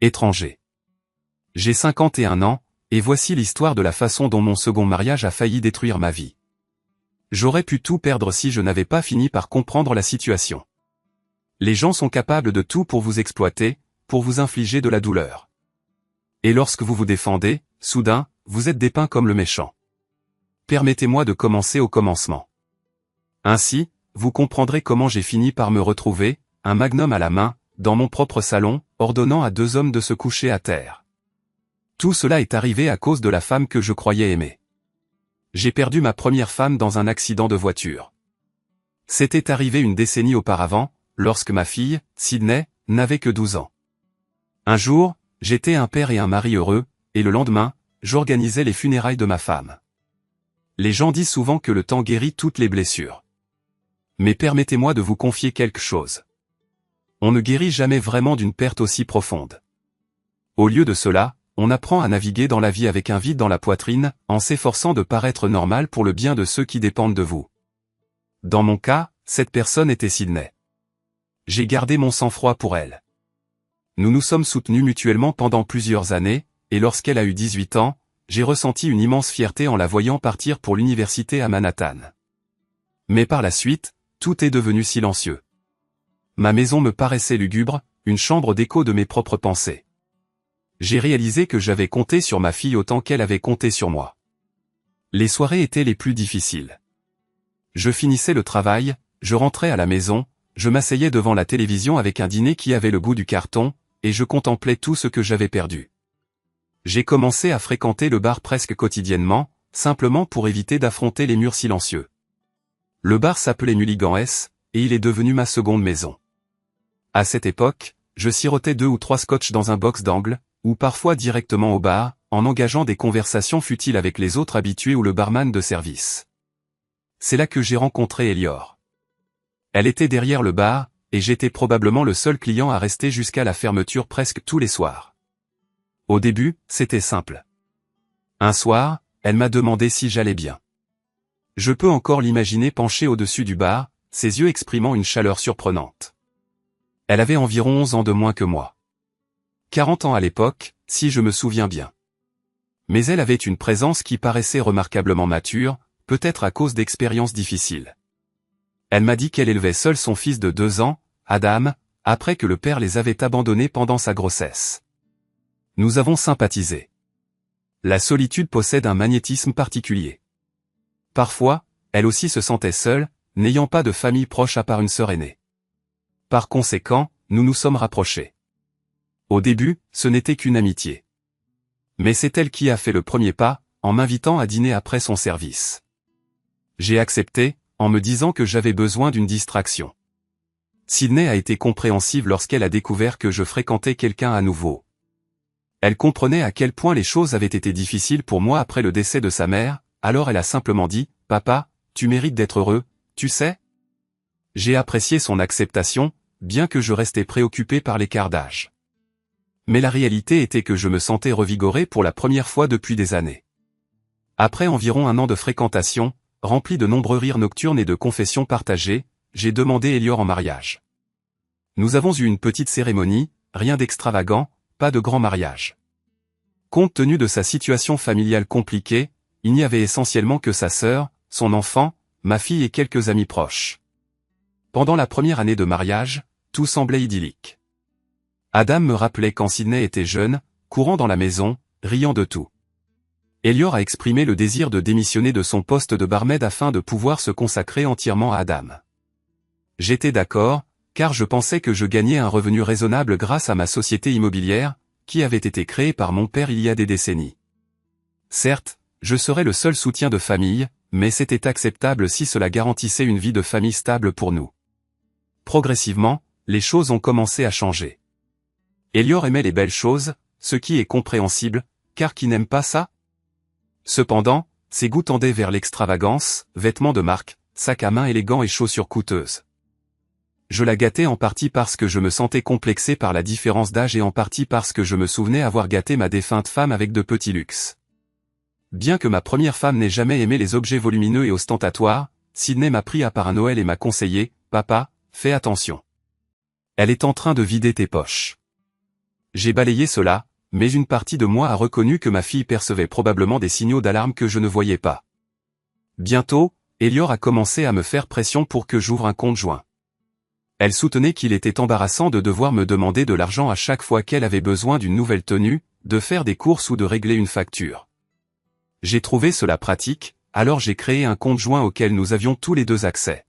Étranger. J'ai 51 ans, et voici l'histoire de la façon dont mon second mariage a failli détruire ma vie. J'aurais pu tout perdre si je n'avais pas fini par comprendre la situation. Les gens sont capables de tout pour vous exploiter, pour vous infliger de la douleur. Et lorsque vous vous défendez, soudain, vous êtes dépeint comme le méchant. Permettez-moi de commencer au commencement. Ainsi, vous comprendrez comment j'ai fini par me retrouver, un magnum à la main, dans mon propre salon, ordonnant à 2 hommes de se coucher à terre. Tout cela est arrivé à cause de la femme que je croyais aimer. J'ai perdu ma première femme dans un accident de voiture. C'était arrivé une décennie auparavant, lorsque ma fille, Sydney, n'avait que 12 ans. Un jour, j'étais un père et un mari heureux, et le lendemain, j'organisais les funérailles de ma femme. Les gens disent souvent que le temps guérit toutes les blessures. Mais permettez-moi de vous confier quelque chose. On ne guérit jamais vraiment d'une perte aussi profonde. Au lieu de cela, on apprend à naviguer dans la vie avec un vide dans la poitrine, en s'efforçant de paraître normal pour le bien de ceux qui dépendent de vous. Dans mon cas, cette personne était Sydney. J'ai gardé mon sang-froid pour elle. Nous nous sommes soutenus mutuellement pendant plusieurs années, et lorsqu'elle a eu 18 ans, j'ai ressenti une immense fierté en la voyant partir pour l'université à Manhattan. Mais par la suite, tout est devenu silencieux. Ma maison me paraissait lugubre, une chambre d'écho de mes propres pensées. J'ai réalisé que j'avais compté sur ma fille autant qu'elle avait compté sur moi. Les soirées étaient les plus difficiles. Je finissais le travail, je rentrais à la maison, je m'asseyais devant la télévision avec un dîner qui avait le goût du carton, et je contemplais tout ce que j'avais perdu. J'ai commencé à fréquenter le bar presque quotidiennement, simplement pour éviter d'affronter les murs silencieux. Le bar s'appelait Mulligan S, et il est devenu ma seconde maison. À cette époque, je sirotais 2 ou 3 scotch dans un box d'angle, ou parfois directement au bar, en engageant des conversations futiles avec les autres habitués ou le barman de service. C'est là que j'ai rencontré Elior. Elle était derrière le bar, et j'étais probablement le seul client à rester jusqu'à la fermeture presque tous les soirs. Au début, c'était simple. Un soir, elle m'a demandé si j'allais bien. Je peux encore l'imaginer penchée au-dessus du bar, ses yeux exprimant une chaleur surprenante. Elle avait environ 11 ans de moins que moi. 40 ans à l'époque, si je me souviens bien. Mais elle avait une présence qui paraissait remarquablement mature, peut-être à cause d'expériences difficiles. Elle m'a dit qu'elle élevait seule son fils de 2 ans, Adam, après que le père les avait abandonnés pendant sa grossesse. Nous avons sympathisé. La solitude possède un magnétisme particulier. Parfois, elle aussi se sentait seule, n'ayant pas de famille proche à part une sœur aînée. Par conséquent, nous nous sommes rapprochés. Au début, ce n'était qu'une amitié. Mais c'est elle qui a fait le premier pas, en m'invitant à dîner après son service. J'ai accepté, en me disant que j'avais besoin d'une distraction. Sydney a été compréhensive lorsqu'elle a découvert que je fréquentais quelqu'un à nouveau. Elle comprenait à quel point les choses avaient été difficiles pour moi après le décès de sa mère, alors elle a simplement dit « Papa, tu mérites d'être heureux, tu sais ?» J'ai apprécié son acceptation, bien que je restais préoccupé par l'écart d'âge. Mais la réalité était que je me sentais revigoré pour la première fois depuis des années. Après environ 1 an de fréquentation, rempli de nombreux rires nocturnes et de confessions partagées, j'ai demandé Elior en mariage. Nous avons eu une petite cérémonie, rien d'extravagant, pas de grand mariage. Compte tenu de sa situation familiale compliquée, il n'y avait essentiellement que sa sœur, son enfant, ma fille et quelques amis proches. Pendant la première année de mariage, tout semblait idyllique. Adam me rappelait quand Sydney était jeune, courant dans la maison, riant de tout. Elior a exprimé le désir de démissionner de son poste de barmaid afin de pouvoir se consacrer entièrement à Adam. J'étais d'accord, car je pensais que je gagnais un revenu raisonnable grâce à ma société immobilière, qui avait été créée par mon père il y a des décennies. Certes, je serais le seul soutien de famille, mais c'était acceptable si cela garantissait une vie de famille stable pour nous. Progressivement, les choses ont commencé à changer. Elior aimait les belles choses, ce qui est compréhensible, car qui n'aime pas ça? Cependant, ses goûts tendaient vers l'extravagance, vêtements de marque, sacs à main élégants et chaussures coûteuses. Je la gâtais en partie parce que je me sentais complexé par la différence d'âge et en partie parce que je me souvenais avoir gâté ma défunte femme avec de petits luxes. Bien que ma première femme n'ait jamais aimé les objets volumineux et ostentatoires, Sydney m'a pris à part à Noël et m'a conseillé « Papa, fais attention. Elle est en train de vider tes poches. » J'ai balayé cela, mais une partie de moi a reconnu que ma fille percevait probablement des signaux d'alarme que je ne voyais pas. Bientôt, Elior a commencé à me faire pression pour que j'ouvre un compte joint. Elle soutenait qu'il était embarrassant de devoir me demander de l'argent à chaque fois qu'elle avait besoin d'une nouvelle tenue, de faire des courses ou de régler une facture. J'ai trouvé cela pratique, alors j'ai créé un compte joint auquel nous avions tous les deux accès.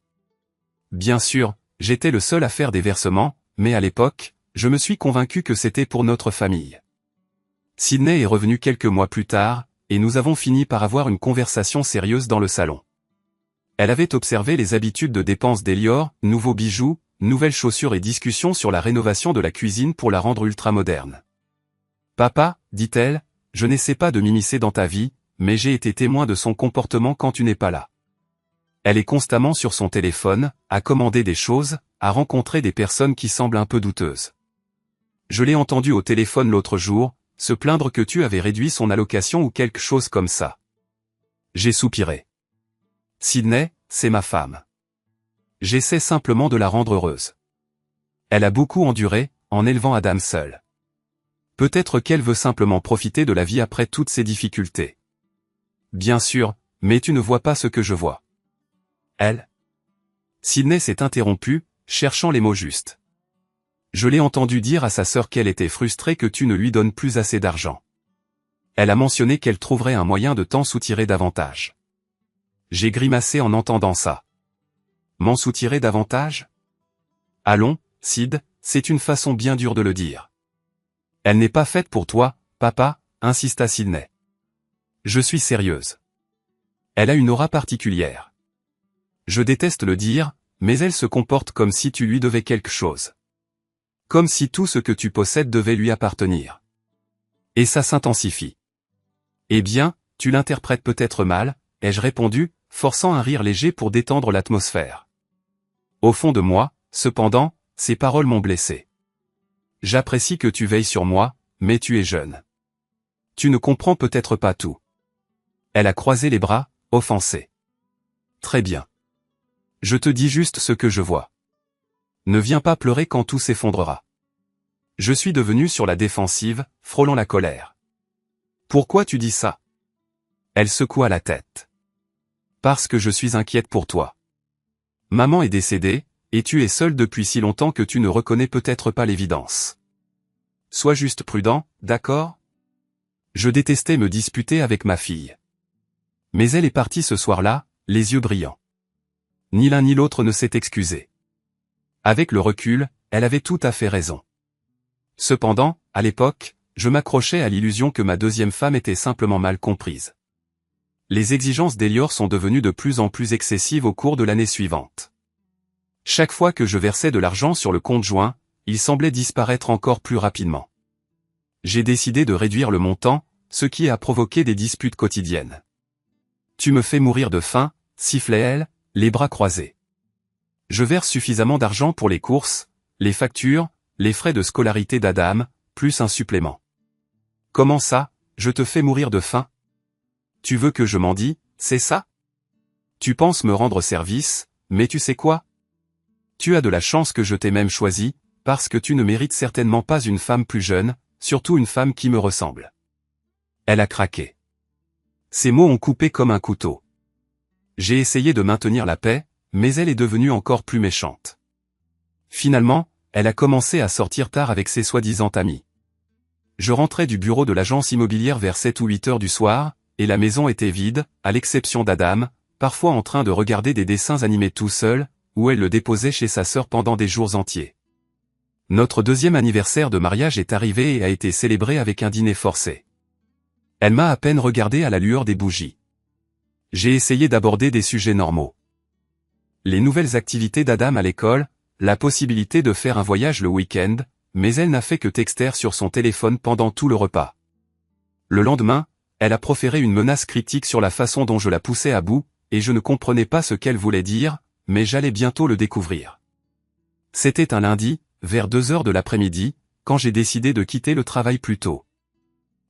Bien sûr, j'étais le seul à faire des versements, mais à l'époque, je me suis convaincu que c'était pour notre famille. Sydney est revenue quelques mois plus tard, et nous avons fini par avoir une conversation sérieuse dans le salon. Elle avait observé les habitudes de dépenses d'Elior, nouveaux bijoux, nouvelles chaussures et discussions sur la rénovation de la cuisine pour la rendre ultra-moderne. « Papa, dit-elle, je n'essaie pas de m'immiscer dans ta vie, mais j'ai été témoin de son comportement quand tu n'es pas là. Elle est constamment sur son téléphone, à commander des choses, à rencontrer des personnes qui semblent un peu douteuses. Je l'ai entendu au téléphone l'autre jour, se plaindre que tu avais réduit son allocation ou quelque chose comme ça. » J'ai soupiré. Sydney, c'est ma femme. J'essaie simplement de la rendre heureuse. Elle a beaucoup enduré, en élevant Adam seul. Peut-être qu'elle veut simplement profiter de la vie après toutes ces difficultés. Bien sûr, mais tu ne vois pas ce que je vois. Elle. Sydney s'est interrompue, cherchant les mots justes. Je l'ai entendu dire à sa sœur qu'elle était frustrée que tu ne lui donnes plus assez d'argent. Elle a mentionné qu'elle trouverait un moyen de t'en soutirer davantage. J'ai grimacé en entendant ça. M'en soutirer davantage? Allons, Sid, c'est une façon bien dure de le dire. Elle n'est pas faite pour toi, papa, insista Sydney. Je suis sérieuse. Elle a une aura particulière. Je déteste le dire, mais elle se comporte comme si tu lui devais quelque chose. Comme si tout ce que tu possèdes devait lui appartenir. Et ça s'intensifie. Eh bien, tu l'interprètes peut-être mal, ai-je répondu, forçant un rire léger pour détendre l'atmosphère. Au fond de moi, cependant, ces paroles m'ont blessé. J'apprécie que tu veilles sur moi, mais tu es jeune. Tu ne comprends peut-être pas tout. Elle a croisé les bras, offensée. Très bien. Je te dis juste ce que je vois. Ne viens pas pleurer quand tout s'effondrera. Je suis devenu sur la défensive, frôlant la colère. Pourquoi tu dis ça? Elle secoua la tête. Parce que je suis inquiète pour toi. Maman est décédée, et tu es seule depuis si longtemps que tu ne reconnais peut-être pas l'évidence. Sois juste prudent, d'accord? Je détestais me disputer avec ma fille. Mais elle est partie ce soir-là, les yeux brillants. Ni l'un ni l'autre ne s'est excusé. Avec le recul, elle avait tout à fait raison. Cependant, à l'époque, je m'accrochais à l'illusion que ma deuxième femme était simplement mal comprise. Les exigences d'Elior sont devenues de plus en plus excessives au cours de l'année suivante. Chaque fois que je versais de l'argent sur le compte joint, il semblait disparaître encore plus rapidement. J'ai décidé de réduire le montant, ce qui a provoqué des disputes quotidiennes. Tu me fais mourir de faim, sifflait-elle, les bras croisés. Je verse suffisamment d'argent pour les courses, les factures, les frais de scolarité d'Adam, plus un supplément. Comment ça, je te fais mourir de faim? Tu veux que je mendie, c'est ça? Tu penses me rendre service, mais tu sais quoi? Tu as de la chance que je t'ai même choisi, parce que tu ne mérites certainement pas une femme plus jeune, surtout une femme qui me ressemble. Elle a craqué. Ces mots ont coupé comme un couteau. J'ai essayé de maintenir la paix, mais elle est devenue encore plus méchante. Finalement, elle a commencé à sortir tard avec ses soi-disant amis. Je rentrais du bureau de l'agence immobilière vers 7 ou 8 heures du soir, et la maison était vide, à l'exception d'Adam, parfois en train de regarder des dessins animés tout seul, où elle le déposait chez sa sœur pendant des jours entiers. Notre deuxième anniversaire de mariage est arrivé et a été célébré avec un dîner forcé. Elle m'a à peine regardé à la lueur des bougies. J'ai essayé d'aborder des sujets normaux. Les nouvelles activités d'Adam à l'école, la possibilité de faire un voyage le week-end, mais elle n'a fait que texter sur son téléphone pendant tout le repas. Le lendemain, elle a proféré une menace critique sur la façon dont je la poussais à bout, et je ne comprenais pas ce qu'elle voulait dire, mais j'allais bientôt le découvrir. C'était un lundi, vers 2 heures de l'après-midi, quand j'ai décidé de quitter le travail plus tôt.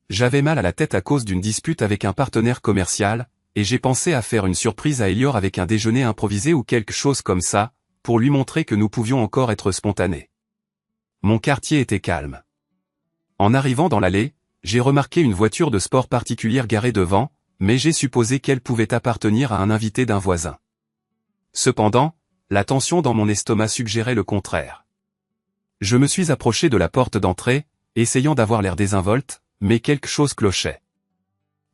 J'avais mal à la tête à cause d'une dispute avec un partenaire commercial, et j'ai pensé à faire une surprise à Elior avec un déjeuner improvisé ou quelque chose comme ça, pour lui montrer que nous pouvions encore être spontanés. Mon quartier était calme. En arrivant dans l'allée, j'ai remarqué une voiture de sport particulière garée devant, mais j'ai supposé qu'elle pouvait appartenir à un invité d'un voisin. Cependant, la tension dans mon estomac suggérait le contraire. Je me suis approché de la porte d'entrée, essayant d'avoir l'air désinvolte, mais quelque chose clochait.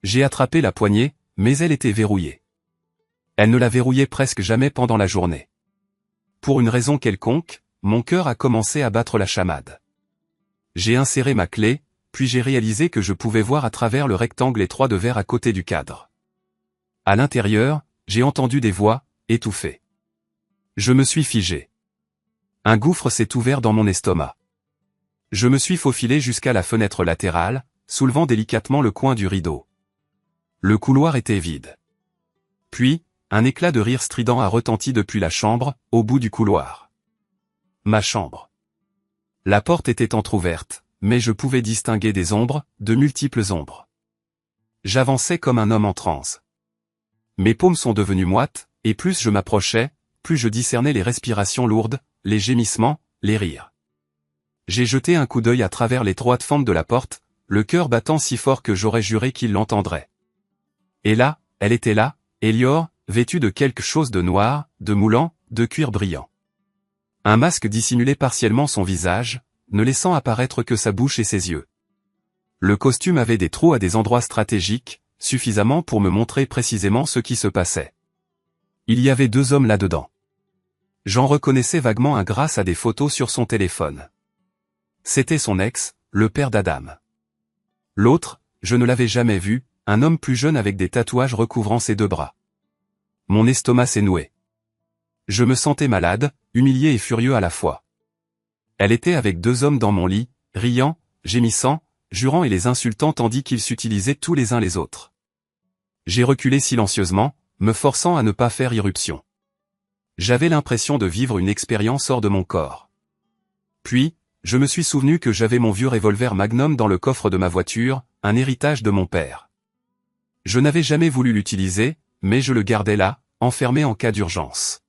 J'ai attrapé la poignée, mais elle était verrouillée. Elle ne la verrouillait presque jamais pendant la journée. Pour une raison quelconque, mon cœur a commencé à battre la chamade. J'ai inséré ma clé, puis j'ai réalisé que je pouvais voir à travers le rectangle étroit de verre à côté du cadre. À l'intérieur, j'ai entendu des voix, étouffées. Je me suis figé. Un gouffre s'est ouvert dans mon estomac. Je me suis faufilé jusqu'à la fenêtre latérale, soulevant délicatement le coin du rideau. Le couloir était vide. Puis, un éclat de rire strident a retenti depuis la chambre, au bout du couloir. Ma chambre. La porte était entr'ouverte, mais je pouvais distinguer des ombres, de multiples ombres. J'avançais comme un homme en transe. Mes paumes sont devenues moites, et plus je m'approchais, plus je discernais les respirations lourdes, les gémissements, les rires. J'ai jeté un coup d'œil à travers l'étroite fente de la porte, le cœur battant si fort que j'aurais juré qu'il l'entendrait. Et là, elle était là, Elior, vêtue de quelque chose de noir, de moulant, de cuir brillant. Un masque dissimulait partiellement son visage, ne laissant apparaître que sa bouche et ses yeux. Le costume avait des trous à des endroits stratégiques, suffisamment pour me montrer précisément ce qui se passait. Il y avait 2 hommes là-dedans. J'en reconnaissais vaguement un grâce à des photos sur son téléphone. C'était son ex, le père d'Adam. L'autre, je ne l'avais jamais vu, un homme plus jeune avec des tatouages recouvrant ses 2 bras. Mon estomac s'est noué. Je me sentais malade, humilié et furieux à la fois. Elle était avec 2 hommes dans mon lit, riant, gémissant, jurant et les insultant tandis qu'ils s'utilisaient tous les uns les autres. J'ai reculé silencieusement, me forçant à ne pas faire irruption. J'avais l'impression de vivre une expérience hors de mon corps. Puis, je me suis souvenu que j'avais mon vieux revolver Magnum dans le coffre de ma voiture, un héritage de mon père. Je n'avais jamais voulu l'utiliser, mais je le gardais là, enfermé en cas d'urgence.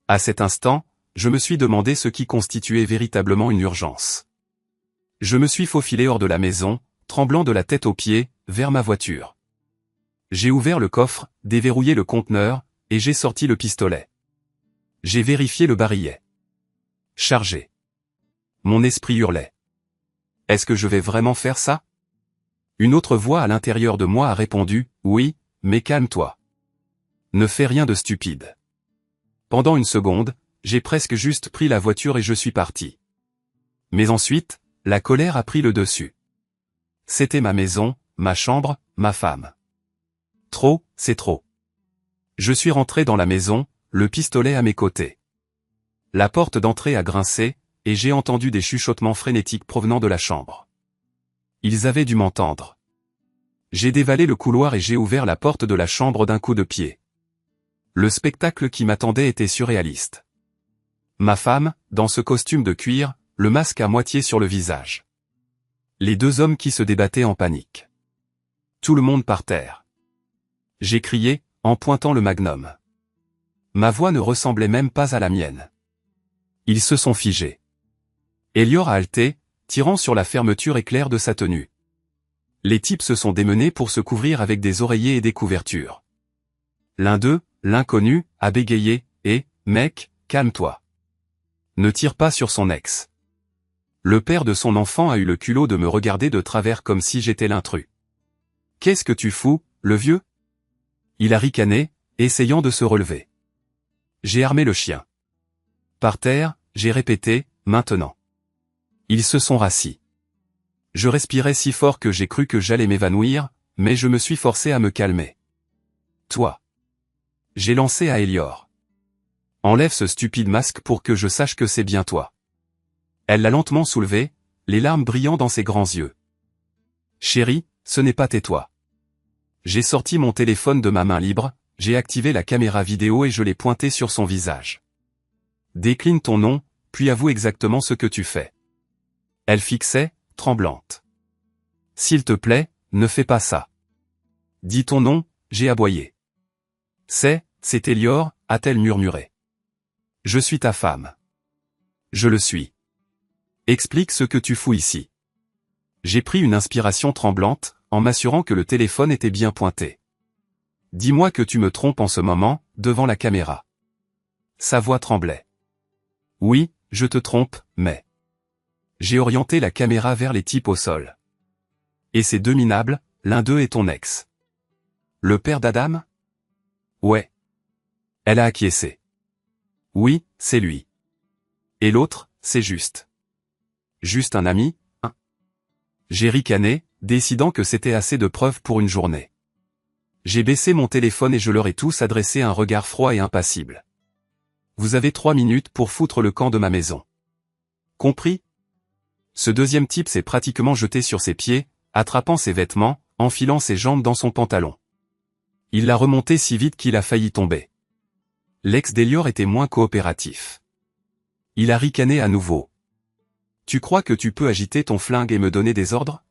À cet instant, je me suis demandé ce qui constituait véritablement une urgence. Je me suis faufilé hors de la maison, tremblant de la tête aux pieds, vers ma voiture. J'ai ouvert le coffre, déverrouillé le conteneur, et j'ai sorti le pistolet. J'ai vérifié le barillet. Chargé. Mon esprit hurlait. Est-ce que je vais vraiment faire ça? Une autre voix à l'intérieur de moi a répondu, oui, mais calme-toi. Ne fais rien de stupide. Pendant une seconde, j'ai presque juste pris la voiture et je suis parti. Mais ensuite, la colère a pris le dessus. C'était ma maison, ma chambre, ma femme. Trop, c'est trop. Je suis rentré dans la maison, le pistolet à mes côtés. La porte d'entrée a grincé, et j'ai entendu des chuchotements frénétiques provenant de la chambre. Ils avaient dû m'entendre. J'ai dévalé le couloir et j'ai ouvert la porte de la chambre d'un coup de pied. Le spectacle qui m'attendait était surréaliste. Ma femme, dans ce costume de cuir, le masque à moitié sur le visage. Les 2 hommes qui se débattaient en panique. Tout le monde par terre. J'ai crié, en pointant le magnum. Ma voix ne ressemblait même pas à la mienne. Ils se sont figés. Elior a halté, tirant sur la fermeture éclair de sa tenue. Les types se sont démenés pour se couvrir avec des oreillers et des couvertures. L'un d'eux, l'inconnu, a bégayé, « mec, calme-toi. Ne tire pas sur son ex. » Le père de son enfant a eu le culot de me regarder de travers comme si j'étais l'intrus. « Qu'est-ce que tu fous, le vieux ?» Il a ricané, essayant de se relever. J'ai armé le chien. Par terre, j'ai répété, « maintenant. » Ils se sont rassis. Je respirais si fort que j'ai cru que j'allais m'évanouir, mais je me suis forcé à me calmer. « Toi. » J'ai lancé à Elior. « Enlève ce stupide masque pour que je sache que c'est bien toi. » Elle l'a lentement soulevé, les larmes brillant dans ses grands yeux. « Chérie, ce n'est pas tais-toi. » J'ai sorti mon téléphone de ma main libre, j'ai activé la caméra vidéo et je l'ai pointé sur son visage. « Décline ton nom, puis avoue exactement ce que tu fais. » Elle fixait, tremblante. « S'il te plaît, ne fais pas ça. »« Dis ton nom », j'ai aboyé. « C'est Elior », a-t-elle murmuré. « Je suis ta femme. »« Je le suis. » « Explique ce que tu fous ici. » J'ai pris une inspiration tremblante, en m'assurant que le téléphone était bien pointé. Dis-moi que tu me trompes en ce moment, devant la caméra. Sa voix tremblait. Oui, je te trompe, mais... J'ai orienté la caméra vers les types au sol. Et ces deux minables, l'un d'eux est ton ex. Le père d'Adam? Ouais. Elle a acquiescé. Oui, c'est lui. Et l'autre, c'est juste. Juste un ami, hein? J'ai ricané, décidant que c'était assez de preuves pour une journée. J'ai baissé mon téléphone et je leur ai tous adressé un regard froid et impassible. Vous avez 3 minutes pour foutre le camp de ma maison. Compris? Ce deuxième type s'est pratiquement jeté sur ses pieds, attrapant ses vêtements, enfilant ses jambes dans son pantalon. Il l'a remonté si vite qu'il a failli tomber. L'ex d'Elior était moins coopératif. Il a ricané à nouveau. Tu crois que tu peux agiter ton flingue et me donner des ordres?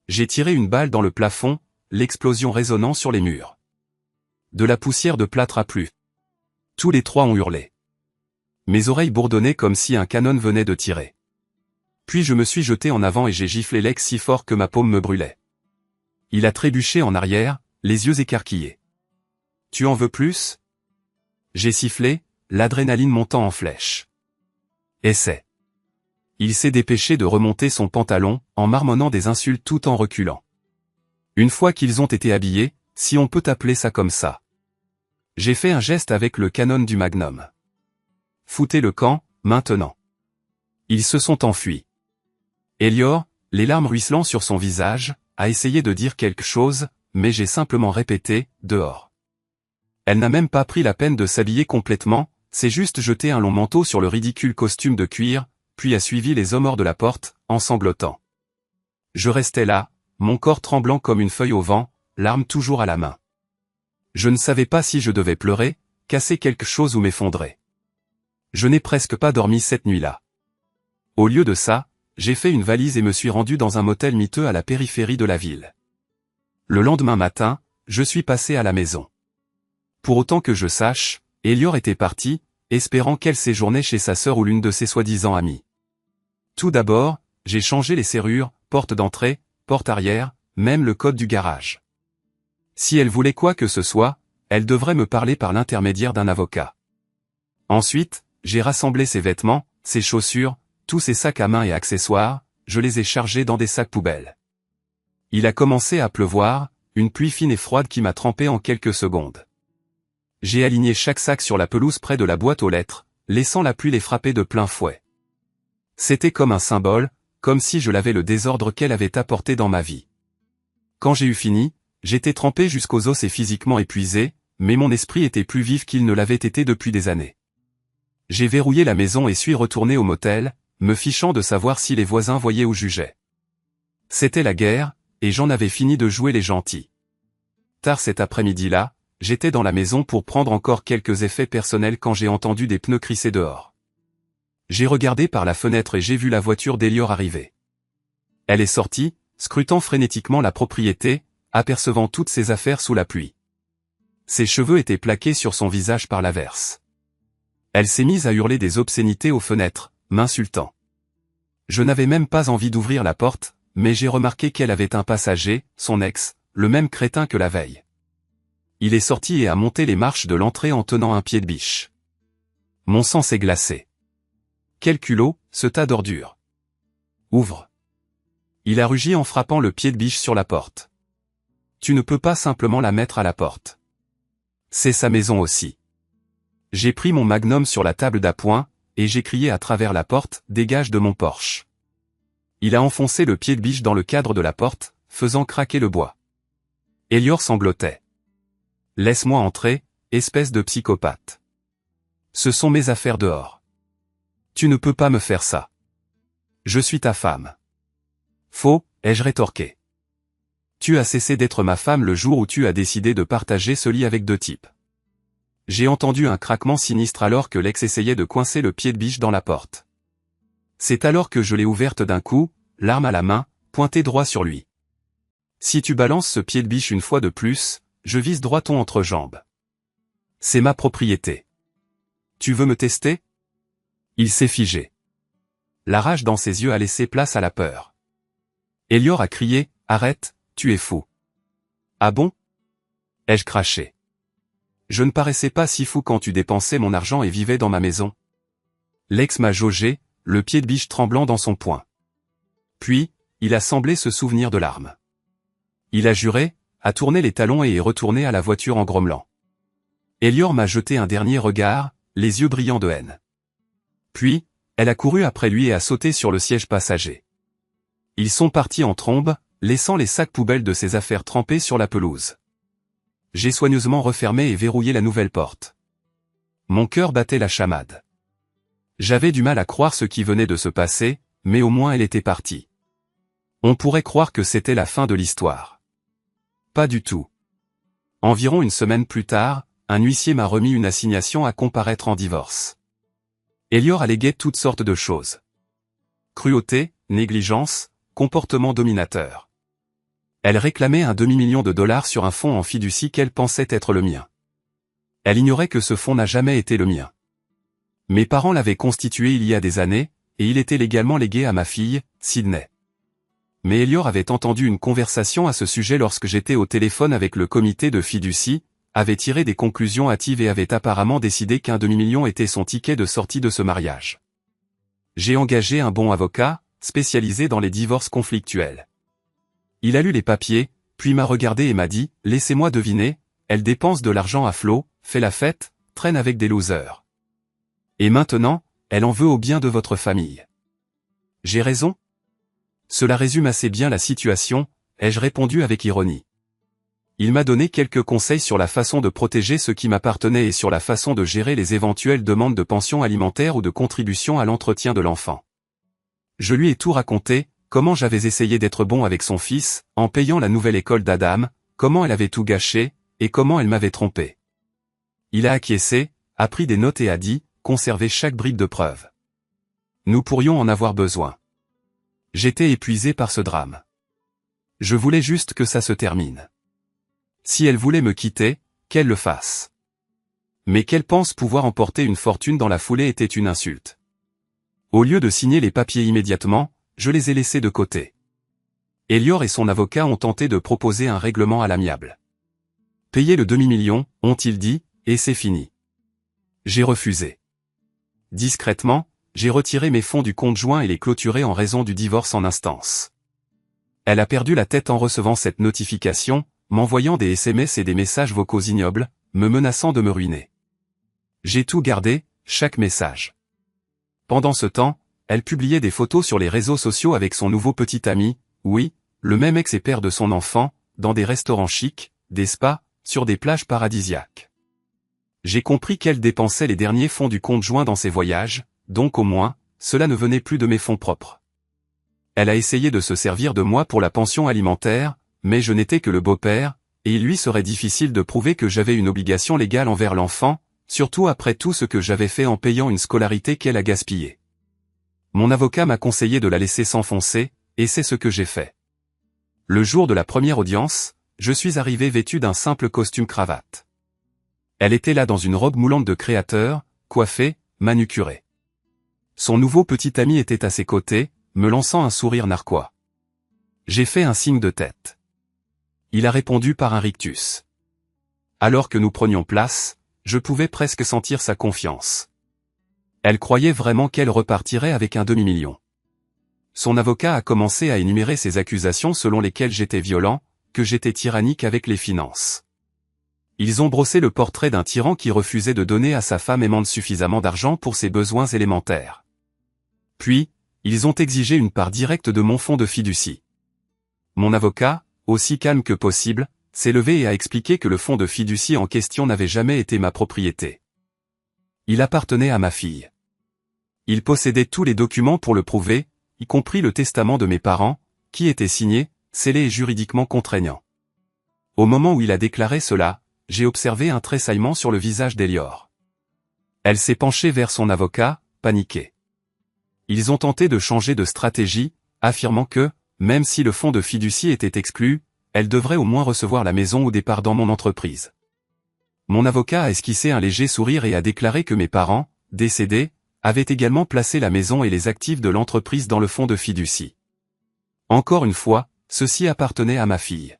J'ai tiré une balle dans le plafond, l'explosion résonnant sur les murs. De la poussière de plâtre a plu. Tous les trois ont hurlé. Mes oreilles bourdonnaient comme si un canon venait de tirer. Puis je me suis jeté en avant et j'ai giflé l'ex si fort que ma paume me brûlait. Il a trébuché en arrière, les yeux écarquillés. Tu en veux plus? J'ai sifflé, l'adrénaline montant en flèche. Essaie. Il s'est dépêché de remonter son pantalon, en marmonnant des insultes tout en reculant. Une fois qu'ils ont été habillés, si on peut appeler ça comme ça. J'ai fait un geste avec le canon du magnum. Foutez le camp, maintenant. Ils se sont enfuis. Elior, les larmes ruisselant sur son visage, a essayé de dire quelque chose, mais j'ai simplement répété, dehors. Elle n'a même pas pris la peine de s'habiller complètement, c'est juste jeter un long manteau sur le ridicule costume de cuir, puis a suivi les hommes hors de la porte, en sanglotant. Je restais là, mon corps tremblant comme une feuille au vent, l'arme toujours à la main. Je ne savais pas si je devais pleurer, casser quelque chose ou m'effondrer. Je n'ai presque pas dormi cette nuit-là. Au lieu de ça, j'ai fait une valise et me suis rendu dans un motel miteux à la périphérie de la ville. Le lendemain matin, je suis passé à la maison. Pour autant que je sache, Elior était parti, espérant qu'elle séjournait chez sa sœur ou l'une de ses soi-disant amies. Tout d'abord, j'ai changé les serrures, porte d'entrée, porte arrière, même le code du garage. Si elle voulait quoi que ce soit, elle devrait me parler par l'intermédiaire d'un avocat. Ensuite, j'ai rassemblé ses vêtements, ses chaussures, tous ses sacs à main et accessoires, je les ai chargés dans des sacs poubelles. Il a commencé à pleuvoir, une pluie fine et froide qui m'a trempé en quelques secondes. J'ai aligné chaque sac sur la pelouse près de la boîte aux lettres, laissant la pluie les frapper de plein fouet. C'était comme un symbole, comme si je lavais le désordre qu'elle avait apporté dans ma vie. Quand j'ai eu fini, j'étais trempé jusqu'aux os et physiquement épuisé, mais mon esprit était plus vif qu'il ne l'avait été depuis des années. J'ai verrouillé la maison et suis retourné au motel, me fichant de savoir si les voisins voyaient ou jugeaient. C'était la guerre, et j'en avais fini de jouer les gentils. Tard cet après-midi-là, j'étais dans la maison pour prendre encore quelques effets personnels quand j'ai entendu des pneus crisser dehors. J'ai regardé par la fenêtre et j'ai vu la voiture d'Elior arriver. Elle est sortie, scrutant frénétiquement la propriété, apercevant toutes ses affaires sous la pluie. Ses cheveux étaient plaqués sur son visage par l'averse. Elle s'est mise à hurler des obscénités aux fenêtres, m'insultant. Je n'avais même pas envie d'ouvrir la porte, mais j'ai remarqué qu'elle avait un passager, son ex, le même crétin que la veille. Il est sorti et a monté les marches de l'entrée en tenant un pied de biche. Mon sang s'est glacé. Quel culot, ce tas d'ordures. Ouvre. Il a rugi en frappant le pied de biche sur la porte. Tu ne peux pas simplement la mettre à la porte. C'est sa maison aussi. J'ai pris mon magnum sur la table d'appoint, et j'ai crié à travers la porte, dégage de mon Porsche. Il a enfoncé le pied de biche dans le cadre de la porte, faisant craquer le bois. Elior sanglotait. Laisse-moi entrer, espèce de psychopathe. Ce sont mes affaires dehors. Tu ne peux pas me faire ça. Je suis ta femme. Faux, ai-je rétorqué. Tu as cessé d'être ma femme le jour où tu as décidé de partager ce lit avec deux types. J'ai entendu un craquement sinistre alors que l'ex essayait de coincer le pied de biche dans la porte. C'est alors que je l'ai ouverte d'un coup, l'arme à la main, pointée droit sur lui. Si tu balances ce pied de biche une fois de plus, je vise droit ton entrejambe. C'est ma propriété. Tu veux me tester? Il s'est figé. La rage dans ses yeux a laissé place à la peur. Elior a crié, « Arrête, tu es fou. » Ah bon? Ai-je craché. Je ne paraissais pas si fou quand tu dépensais mon argent et vivais dans ma maison. Lex m'a jaugé, le pied de biche tremblant dans son poing. Puis, il a semblé se souvenir de l'arme. Il a juré, a tourné les talons et est retourné à la voiture en grommelant. Elior m'a jeté un dernier regard, les yeux brillants de haine. Puis, elle a couru après lui et a sauté sur le siège passager. Ils sont partis en trombe, laissant les sacs poubelles de ses affaires trempés sur la pelouse. J'ai soigneusement refermé et verrouillé la nouvelle porte. Mon cœur battait la chamade. J'avais du mal à croire ce qui venait de se passer, mais au moins elle était partie. On pourrait croire que c'était la fin de l'histoire. Pas du tout. Environ une semaine plus tard, un huissier m'a remis une assignation à comparaître en divorce. Elior alléguait toutes sortes de choses. Cruauté, négligence, comportement dominateur. Elle réclamait un demi-million de dollars sur un fonds en fiducie qu'elle pensait être le mien. Elle ignorait que ce fonds n'a jamais été le mien. Mes parents l'avaient constitué il y a des années, et il était légalement légué à ma fille, Sydney. Mais Elior avait entendu une conversation à ce sujet lorsque j'étais au téléphone avec le comité de fiducie, avait tiré des conclusions hâtives et avait apparemment décidé qu'un demi-million était son ticket de sortie de ce mariage. J'ai engagé un bon avocat, spécialisé dans les divorces conflictuels. Il a lu les papiers, puis m'a regardé et m'a dit, « Laissez-moi deviner, elle dépense de l'argent à flot, fait la fête, traîne avec des losers. Et maintenant, elle en veut au bien de votre famille. » J'ai raison? Cela résume assez bien la situation, ai-je répondu avec ironie. Il m'a donné quelques conseils sur la façon de protéger ce qui m'appartenait et sur la façon de gérer les éventuelles demandes de pension alimentaire ou de contribution à l'entretien de l'enfant. Je lui ai tout raconté, comment j'avais essayé d'être bon avec son fils, en payant la nouvelle école d'Adam, comment elle avait tout gâché, et comment elle m'avait trompé. Il a acquiescé, a pris des notes et a dit, conservez chaque bribe de preuve. Nous pourrions en avoir besoin. J'étais épuisé par ce drame. Je voulais juste que ça se termine. Si elle voulait me quitter, qu'elle le fasse. Mais qu'elle pense pouvoir emporter une fortune dans la foulée était une insulte. Au lieu de signer les papiers immédiatement, je les ai laissés de côté. Elior et son avocat ont tenté de proposer un règlement à l'amiable. Payer le demi-million, ont-ils dit, et c'est fini. J'ai refusé. Discrètement, j'ai retiré mes fonds du compte joint et les clôturé en raison du divorce en instance. Elle a perdu la tête en recevant cette notification, m'envoyant des SMS et des messages vocaux ignobles, me menaçant de me ruiner. J'ai tout gardé, chaque message. Pendant ce temps, elle publiait des photos sur les réseaux sociaux avec son nouveau petit ami, oui, le même ex et père de son enfant, dans des restaurants chics, des spas, sur des plages paradisiaques. J'ai compris qu'elle dépensait les derniers fonds du compte joint dans ses voyages, donc au moins, cela ne venait plus de mes fonds propres. Elle a essayé de se servir de moi pour la pension alimentaire, mais je n'étais que le beau-père, et il lui serait difficile de prouver que j'avais une obligation légale envers l'enfant, surtout après tout ce que j'avais fait en payant une scolarité qu'elle a gaspillée. Mon avocat m'a conseillé de la laisser s'enfoncer, et c'est ce que j'ai fait. Le jour de la première audience, je suis arrivé vêtu d'un simple costume cravate. Elle était là dans une robe moulante de créateur, coiffée, manucurée. Son nouveau petit ami était à ses côtés, me lançant un sourire narquois. J'ai fait un signe de tête. Il a répondu par un rictus. Alors que nous prenions place, je pouvais presque sentir sa confiance. Elle croyait vraiment qu'elle repartirait avec un demi-million. Son avocat a commencé à énumérer ses accusations selon lesquelles j'étais violent, que j'étais tyrannique avec les finances. Ils ont brossé le portrait d'un tyran qui refusait de donner à sa femme aimante suffisamment d'argent pour ses besoins élémentaires. Puis, ils ont exigé une part directe de mon fonds de fiducie. Mon avocat, aussi calme que possible, s'est levé et a expliqué que le fonds de fiducie en question n'avait jamais été ma propriété. Il appartenait à ma fille. Il possédait tous les documents pour le prouver, y compris le testament de mes parents, qui était signé, scellé et juridiquement contraignant. Au moment où il a déclaré cela, j'ai observé un tressaillement sur le visage d'Elior. Elle s'est penchée vers son avocat, paniquée. Ils ont tenté de changer de stratégie, affirmant que, même si le fonds de fiducie était exclu, elle devrait au moins recevoir la maison au départ dans mon entreprise. Mon avocat a esquissé un léger sourire et a déclaré que mes parents, décédés, avaient également placé la maison et les actifs de l'entreprise dans le fonds de fiducie. Encore une fois, ceci appartenait à ma fille.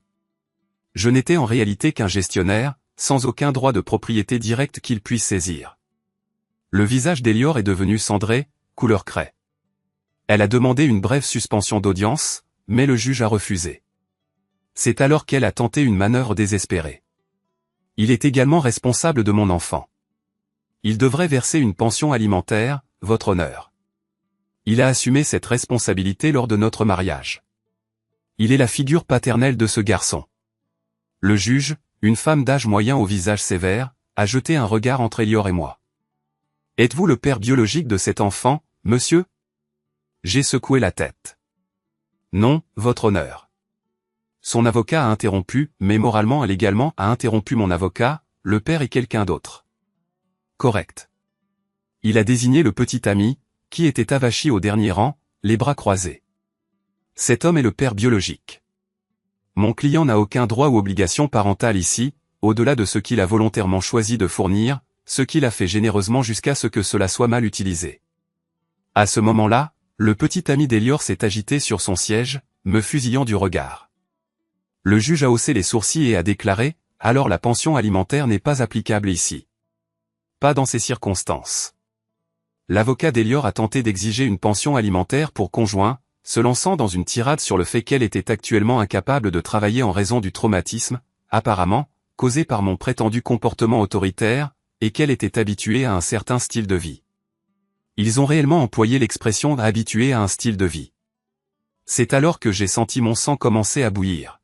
Je n'étais en réalité qu'un gestionnaire, sans aucun droit de propriété direct qu'il puisse saisir. Le visage d'Elior est devenu cendré, couleur craie. Elle a demandé une brève suspension d'audience, mais le juge a refusé. C'est alors qu'elle a tenté une manœuvre désespérée. Il est également responsable de mon enfant. Il devrait verser une pension alimentaire, votre honneur. Il a assumé cette responsabilité lors de notre mariage. Il est la figure paternelle de ce garçon. Le juge, une femme d'âge moyen au visage sévère, a jeté un regard entre Elior et moi. Êtes-vous le père biologique de cet enfant, monsieur? J'ai secoué la tête. Non, votre honneur. Son avocat a interrompu, mais moralement et légalement a interrompu mon avocat, le père est quelqu'un d'autre. Correct. Il a désigné le petit ami, qui était avachi au dernier rang, les bras croisés. Cet homme est le père biologique. Mon client n'a aucun droit ou obligation parentale ici, au-delà de ce qu'il a volontairement choisi de fournir, ce qu'il a fait généreusement jusqu'à ce que cela soit mal utilisé. À ce moment-là, le petit ami d'Elior s'est agité sur son siège, me fusillant du regard. Le juge a haussé les sourcils et a déclaré, « Alors la pension alimentaire n'est pas applicable ici. » Pas dans ces circonstances. L'avocat d'Elior a tenté d'exiger une pension alimentaire pour conjoint, se lançant dans une tirade sur le fait qu'elle était actuellement incapable de travailler en raison du traumatisme, apparemment, causé par mon prétendu comportement autoritaire, et qu'elle était habituée à un certain style de vie. Ils ont réellement employé l'expression « habituée à un style de vie ». C'est alors que j'ai senti mon sang commencer à bouillir.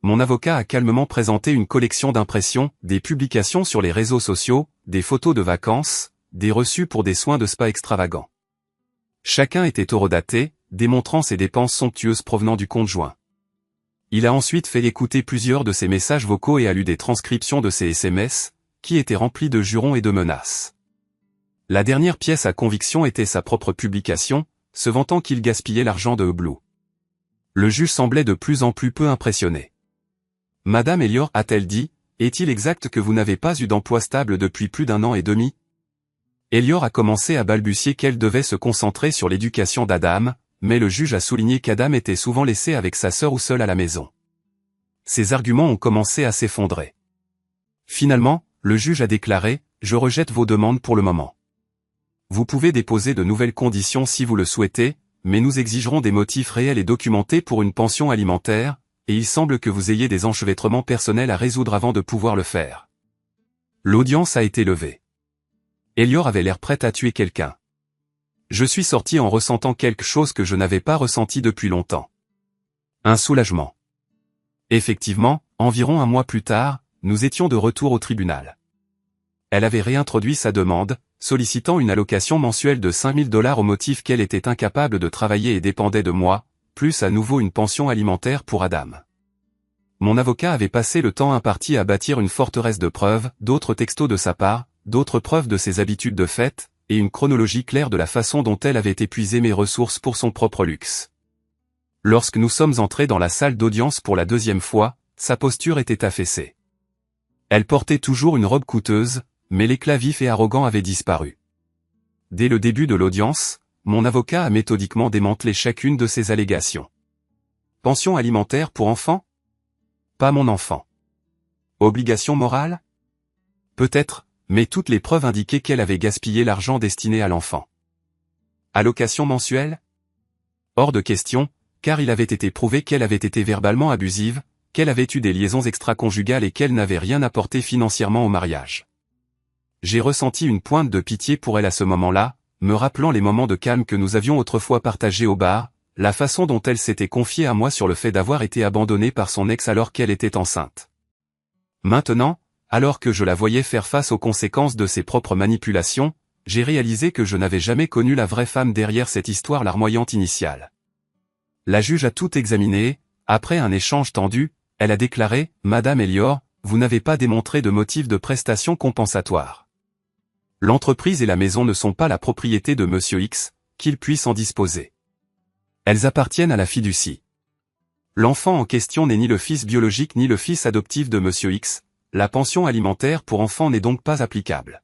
Mon avocat a calmement présenté une collection d'impressions, des publications sur les réseaux sociaux, des photos de vacances, des reçus pour des soins de spa extravagants. Chacun était horodaté, démontrant ses dépenses somptueuses provenant du conjoint. Il a ensuite fait écouter plusieurs de ses messages vocaux et a lu des transcriptions de ses SMS, qui étaient remplis de jurons et de menaces. La dernière pièce à conviction était sa propre publication, se vantant qu'il gaspillait l'argent de Hublou. Le juge semblait de plus en plus peu impressionné. Madame Elior, a-t-elle dit, est-il exact que vous n'avez pas eu d'emploi stable depuis plus d'1 an et demi? Elior a commencé à balbutier qu'elle devait se concentrer sur l'éducation d'Adam, mais le juge a souligné qu'Adam était souvent laissé avec sa sœur ou seul à la maison. Ses arguments ont commencé à s'effondrer. Finalement, le juge a déclaré, « Je rejette vos demandes pour le moment. Vous pouvez déposer de nouvelles conditions si vous le souhaitez, mais nous exigerons des motifs réels et documentés pour une pension alimentaire, et il semble que vous ayez des enchevêtrements personnels à résoudre avant de pouvoir le faire. » L'audience a été levée. Elior avait l'air prête à tuer quelqu'un. Je suis sorti en ressentant quelque chose que je n'avais pas ressenti depuis longtemps. Un soulagement. Effectivement, environ 1 mois plus tard, nous étions de retour au tribunal. Elle avait réintroduit sa demande, sollicitant une allocation mensuelle de $5 000 au motif qu'elle était incapable de travailler et dépendait de moi, plus à nouveau une pension alimentaire pour Adam. Mon avocat avait passé le temps imparti à bâtir une forteresse de preuves, d'autres textos de sa part, d'autres preuves de ses habitudes de fête, et une chronologie claire de la façon dont elle avait épuisé mes ressources pour son propre luxe. Lorsque nous sommes entrés dans la salle d'audience pour la 2e fois, sa posture était affaissée. Elle portait toujours une robe coûteuse, mais l'éclat vif et arrogant avait disparu. Dès le début de l'audience, mon avocat a méthodiquement démantelé chacune de ses allégations. Pension alimentaire pour enfants? Pas mon enfant. Obligation morale? Peut-être, mais toutes les preuves indiquaient qu'elle avait gaspillé l'argent destiné à l'enfant. Allocation mensuelle? Hors de question, car il avait été prouvé qu'elle avait été verbalement abusive, qu'elle avait eu des liaisons extra-conjugales et qu'elle n'avait rien apporté financièrement au mariage. J'ai ressenti une pointe de pitié pour elle à ce moment-là, me rappelant les moments de calme que nous avions autrefois partagés au bar, la façon dont elle s'était confiée à moi sur le fait d'avoir été abandonnée par son ex alors qu'elle était enceinte. Maintenant, alors que je la voyais faire face aux conséquences de ses propres manipulations, j'ai réalisé que je n'avais jamais connu la vraie femme derrière cette histoire larmoyante initiale. La juge a tout examiné, après un échange tendu, elle a déclaré, « Madame Elior, vous n'avez pas démontré de motif de prestation compensatoire. L'entreprise et la maison ne sont pas la propriété de Monsieur X, qu'il puisse en disposer. Elles appartiennent à la fiducie. L'enfant en question n'est ni le fils biologique ni le fils adoptif de Monsieur X, la pension alimentaire pour enfants n'est donc pas applicable.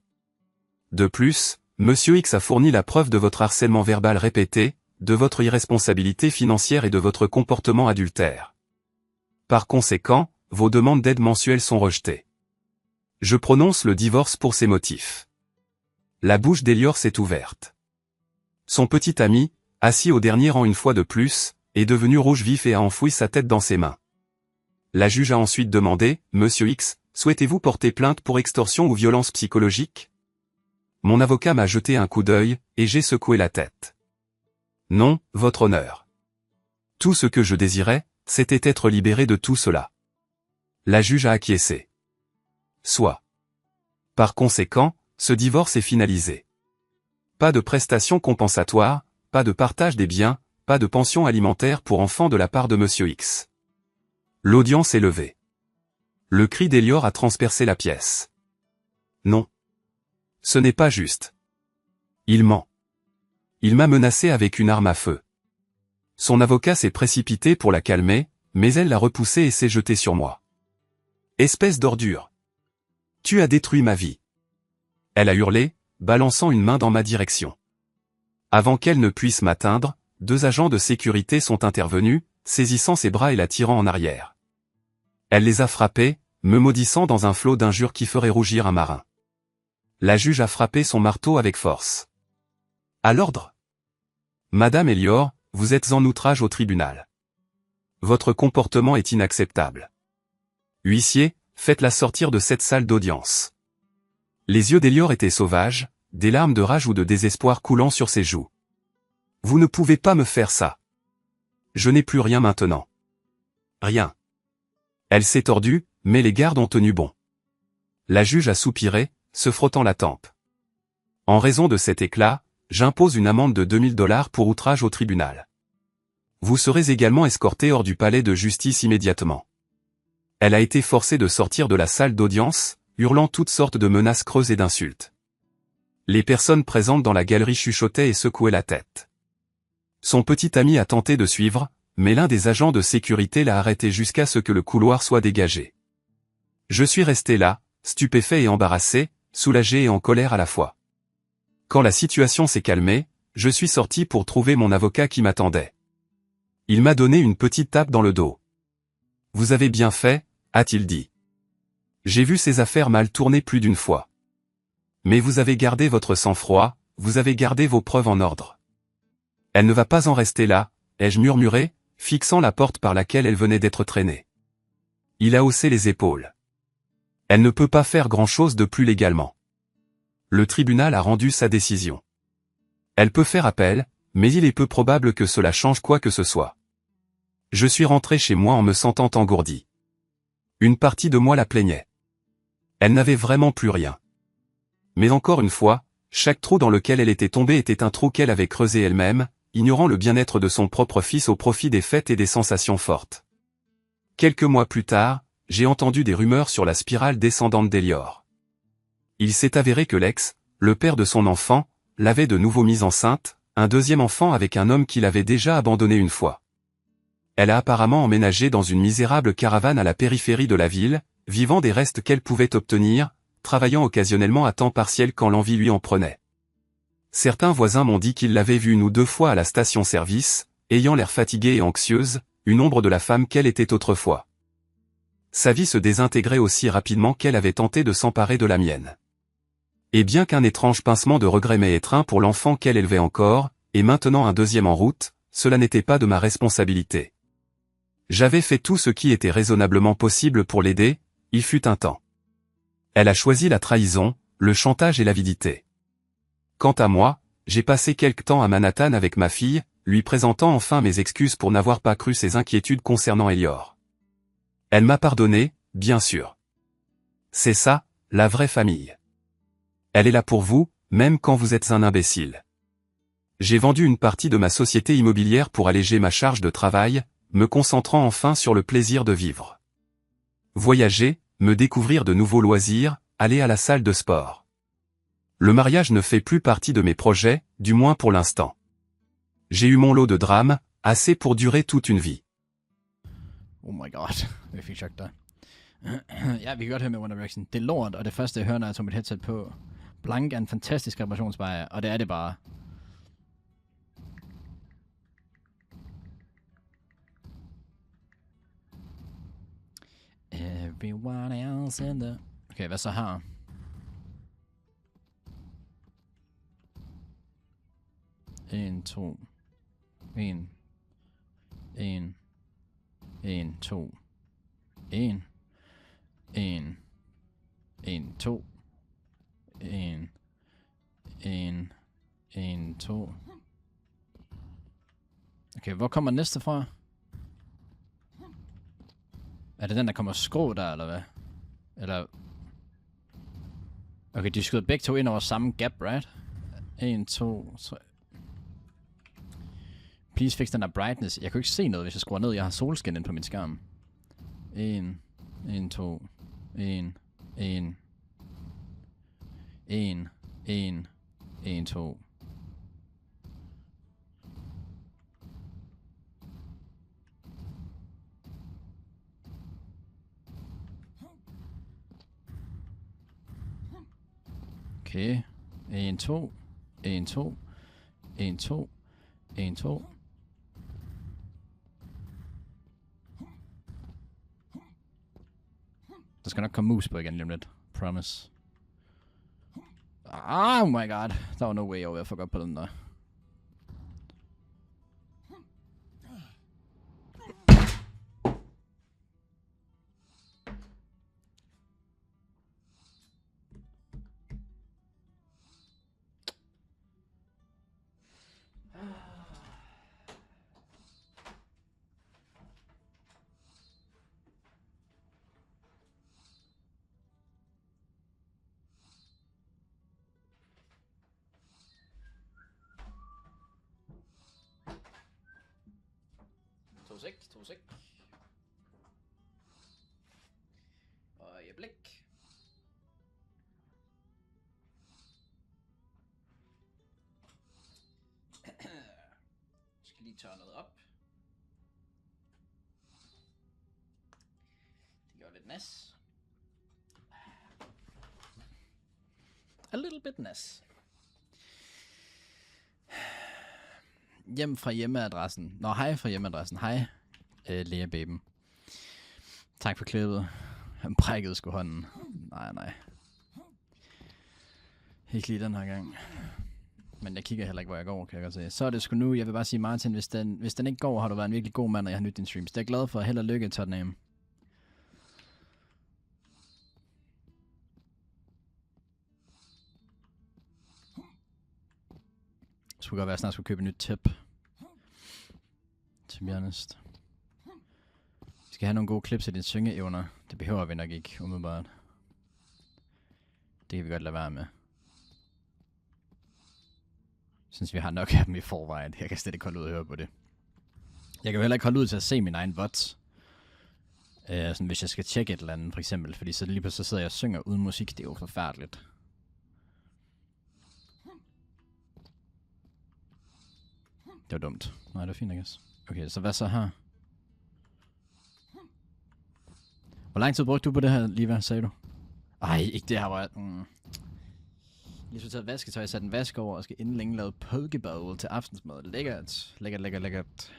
De plus, Monsieur X a fourni la preuve de votre harcèlement verbal répété, de votre irresponsabilité financière et de votre comportement adultère. Par conséquent, vos demandes d'aide mensuelles sont rejetées. Je prononce le divorce pour ces motifs. La bouche d'Elior s'est ouverte. Son petit ami, assis au dernier rang une fois de plus, est devenu rouge vif et a enfoui sa tête dans ses mains. La juge a ensuite demandé, « Monsieur X, souhaitez-vous porter plainte pour extorsion ou violence psychologique ?» Mon avocat m'a jeté un coup d'œil, et j'ai secoué la tête. « Non, votre honneur. Tout ce que je désirais, c'était être libéré de tout cela. » La juge a acquiescé. Soit. Par conséquent, ce divorce est finalisé. Pas de prestations compensatoires, pas de partage des biens, pas de pension alimentaire pour enfants de la part de Monsieur X. L'audience est levée. Le cri d'Elior a transpercé la pièce. Non. Ce n'est pas juste. Il ment. Il m'a menacé avec une arme à feu. Son avocat s'est précipité pour la calmer, mais elle l'a repoussé et s'est jetée sur moi. Espèce d'ordure. Tu as détruit ma vie. Elle a hurlé, balançant une main dans ma direction. Avant qu'elle ne puisse m'atteindre, 2 agents de sécurité sont intervenus, saisissant ses bras et la tirant en arrière. Elle les a frappés, me maudissant dans un flot d'injures qui ferait rougir un marin. La juge a frappé son marteau avec force. À l'ordre. Madame Elior, vous êtes en outrage au tribunal. Votre comportement est inacceptable. Huissier, faites-la sortir de cette salle d'audience. Les yeux d'Elior étaient sauvages, des larmes de rage ou de désespoir coulant sur ses joues. Vous ne pouvez pas me faire ça. Je n'ai plus rien maintenant. Rien. Elle s'est tordue, mais les gardes ont tenu bon. La juge a soupiré, se frottant la tempe. En raison de cet éclat, j'impose une amende de $2000 pour outrage au tribunal. Vous serez également escorté hors du palais de justice immédiatement. Elle a été forcée de sortir de la salle d'audience, hurlant toutes sortes de menaces creuses et d'insultes. Les personnes présentes dans la galerie chuchotaient et secouaient la tête. Son petit ami a tenté de suivre, mais l'un des agents de sécurité l'a arrêté jusqu'à ce que le couloir soit dégagé. Je suis resté là, stupéfait et embarrassé, soulagé et en colère à la fois. Quand la situation s'est calmée, je suis sorti pour trouver mon avocat qui m'attendait. Il m'a donné une petite tape dans le dos. « Vous avez bien fait », a-t-il dit. J'ai vu ces affaires mal tourner plus d'une fois. Mais vous avez gardé votre sang-froid, vous avez gardé vos preuves en ordre. Elle ne va pas en rester là, ai-je murmuré, fixant la porte par laquelle elle venait d'être traînée. Il a haussé les épaules. Elle ne peut pas faire grand-chose de plus légalement. Le tribunal a rendu sa décision. Elle peut faire appel, mais il est peu probable que cela change quoi que ce soit. Je suis rentré chez moi en me sentant engourdi. Une partie de moi la plaignait. Elle n'avait vraiment plus rien. Mais encore une fois, chaque trou dans lequel elle était tombée était un trou qu'elle avait creusé elle-même, ignorant le bien-être de son propre fils au profit des fêtes et des sensations fortes. Quelques mois plus tard, j'ai entendu des rumeurs sur la spirale descendante d'Elior. Il s'est avéré que l'ex, le père de son enfant, l'avait de nouveau mise enceinte, un deuxième enfant avec un homme qui l'avait déjà abandonné une fois. Elle a apparemment emménagé dans une misérable caravane à la périphérie de la ville, vivant des restes qu'elle pouvait obtenir, travaillant occasionnellement à temps partiel quand l'envie lui en prenait. Certains voisins m'ont dit qu'ils l'avaient vue 1 ou 2 fois à la station-service, ayant l'air fatiguée et anxieuse, une ombre de la femme qu'elle était autrefois. Sa vie se désintégrait aussi rapidement qu'elle avait tenté de s'emparer de la mienne. Et bien qu'un étrange pincement de regret m'ait étreint pour l'enfant qu'elle élevait encore, et maintenant un deuxième en route, cela n'était pas de ma responsabilité. J'avais fait tout ce qui était raisonnablement possible pour l'aider, il fut un temps. Elle a choisi la trahison, le chantage et l'avidité. Quant à moi, j'ai passé quelque temps à Manhattan avec ma fille, lui présentant enfin mes excuses pour n'avoir pas cru ses inquiétudes concernant Elior. Elle m'a pardonné, bien sûr. C'est ça, la vraie famille. Elle est là pour vous, même quand vous êtes un imbécile. J'ai vendu une partie de ma société immobilière pour alléger ma charge de travail, me concentrant enfin sur le plaisir de vivre. Voyager, me découvrir de nouveaux loisirs, aller à la salle de sport. Le mariage ne fait plus partie de mes projets, du moins pour l'instant. J'ai eu mon lot de drames, assez pour durer toute une vie. Oh my god, jeg fik chok der. Ja, vi kan godt høre med One Direction. Det er lort, og det første jeg hører, når jeg tog mit headset på. Blank er en fantastisk reparationsvej, og det er det bare. everyone else in the... Okay, hvad så her? En, to. En, to. En, to. En, to. Okay, hvor kommer næste fra? Er det den, der kommer skrå der, eller hvad? Eller... Okay, de skyder begge to ind over samme gap, right? 1, 2, 3... Please fix den der brightness. Jeg kan jo ikke se noget, hvis jeg skruer ned. Jeg har solskin ind på min skærm. 1, 2, 1, 2. Okay. 1, 2. 1, 2. 1, 2. 1, 2. Der skal nok komme mus på igen lige om lidt. Promise. Oh my god. Der var no way over at fuck op på den der. To sek. Øjeblik. Skal lige tørre noget op. Det gør lidt nas. A little bit nas. Hjem fra hjemmeadressen. Nå, hej fra hjemmeadressen. Hej, Lea Baben. Tak for klippet. Han brækkede sgu hånden. Nej. Ikke lige den her gang. Men jeg kigger heller ikke, hvor jeg går, kan jeg godt se. Så er det sgu nu. Jeg vil bare sige, Martin, hvis den ikke går, har du været en virkelig god mand, og jeg har nydt din streams. Det er jeg glad for. Held og lykke, Tottenham. Det skulle godt være, at jeg snart skulle købe et nyt tip. To be honest. Vi skal have nogle gode clips af dine syngeevner. Det behøver vi nok ikke, umiddelbart. Det kan vi godt lade være med. Jeg synes, vi har nok af dem i forvejen. Jeg kan slet ikke holde ud at høre på det. Jeg kan jo heller ikke holde ud til at se min egen VOD. Sådan, hvis jeg skal tjekke et eller andet, for eksempel. Fordi så lige pludselig sidder jeg og synger uden musik. Det er jo forfærdeligt. Det var dumt. Nej, det var fint, I guess. Okay, så hvad så her? Hvor lang tid brugte du på det her, Liva, sagde du? Ej, ikke det her, hvor jeg... Jeg skulle tage vasketøj, satte en vask over og skal inden længe lave pokeball til aftensmad. Lækkert. Lækkert.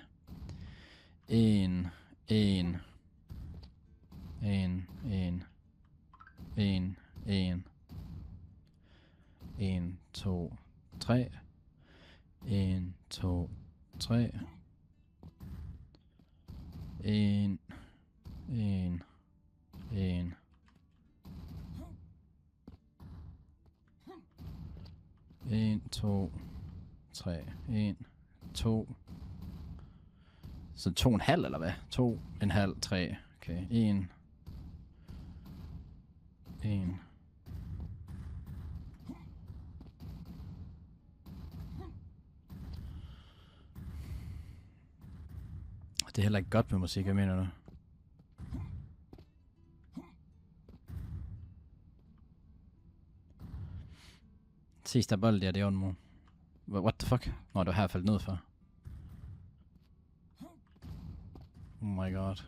En, 2, 3. 1, 2, 3. 1, 2, 3. 1, 2. Så 2,5 eller hvad? 2,5, 3. Okay, 1. Det er heller ikke godt med musik, jeg mener du? Ses der bold der, det er jo what the fuck? Nå, du har faldet ned for. Oh my god.